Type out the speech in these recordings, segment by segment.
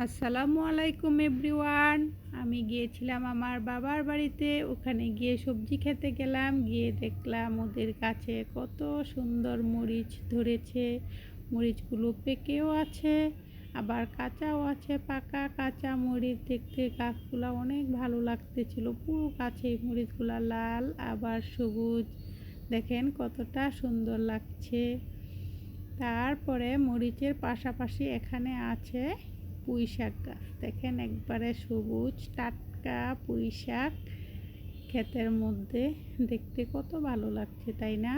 আসসালামু আলাইকুম এভরিওয়ান। আমি গিয়েছিলাম আমার বাবার বাড়িতে। ওখানে গিয়ে সবজি খেতে গেলাম। গিয়ে দেখলাম ওদের গাছে কত সুন্দর মরিচ ধরেছে। মরিচগুলো পেকেও আছে, আবার কাঁচাও আছে। পাকা কাঁচা মরিচ দেখতে গাছগুলো অনেক ভালো লাগতেছিল। পুরো গাছে মরিচগুলো লাল আবার সবুজ। দেখেন কতটা সুন্দর লাগছে। তারপরে মরিচের পাশাপাশি এখানে আছে পুঁই শাক গাছ। দেখেন একবারে সবুজ টাটকা পুঁই শাক ক্ষেতের মধ্যে, দেখতে কত ভালো লাগছে তাই না?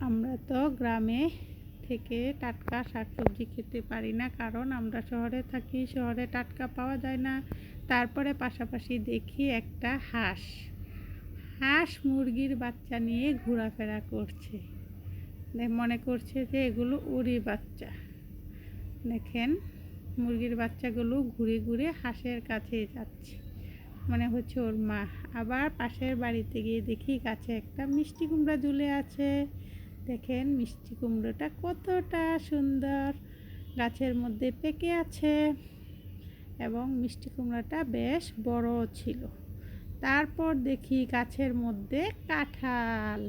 আমরা তো গ্রামে থেকে টাটকা শাকসবজি খেতে পারি না, কারণ আমরা শহরে থাকি, শহরে টাটকা পাওয়া যায় না। তারপরে পাশাপাশি দেখি একটা হাঁস মুরগির বাচ্চা নিয়ে ঘোরাফেরা করছে। মনে করছে যে এগুলো ওরই বাচ্চা। দেখেন মুরগির বাচ্চাগুলো ঘুরে ঘুরে হাঁসের কাছে যাচ্ছে, মনে হচ্ছে ওর মা। আবার পাশের বাড়িতে গিয়ে দেখি গাছে একটা মিষ্টি কুমড়া ঝুলে আছে। দেখেন মিষ্টি কুমড়োটা কতটা সুন্দর গাছের মধ্যে পেকে আছে, এবং মিষ্টি কুমড়াটা বেশ বড় ছিল। তারপর দেখি গাছের মধ্যে কাঁঠাল,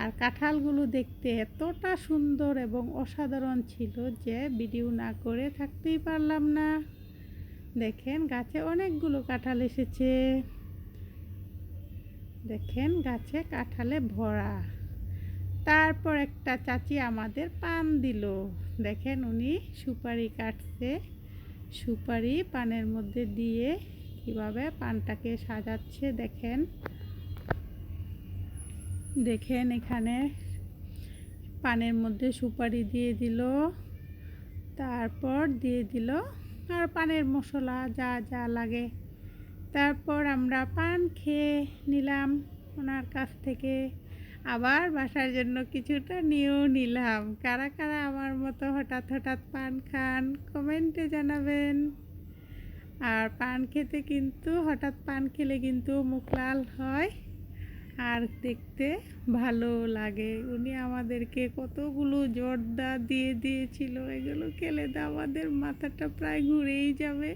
আর কাঁঠালগুলো দেখতে এতটা সুন্দর এবং অসাধারণ ছিল যে ভিডিও না করে থাকতেই পারলাম না। দেখেন গাছে অনেকগুলো কাঁঠাল এসেছে। দেখেন গাছে কাঁঠালে ভরা। তারপর একটা চাচি আমাদের পান দিল। দেখেন উনি সুপারি কাটছে, সুপারি পানের মধ্যে দিয়ে কিভাবে পানটাকে সাজাচ্ছে। দেখেন এখানে পানের মধ্যে সুপারি দিয়ে দিল, তারপর দিয়ে দিল আর পানের মশলা যা যা লাগে। তারপর আমরা পান খেয়ে নিলাম ওনার কাছ থেকে। আবার বাসার জন্য কিছুটা নিয়েও নিলাম। কারা কারা আমার মতো হঠাৎ হঠাৎ পান খান কমেন্টে জানাবেন। আর পান খেতে কিন্তু হঠাৎ পান খেলে কিন্তু মুখ লাল হয় আর দেখতে ভালো লাগে। উনি আমাদেরকে কতগুলো জর্দা দিয়ে দিয়েছিল, এগুলো খেলে তো আমাদের মাথাটা প্রায় ঘুরেই যাবে।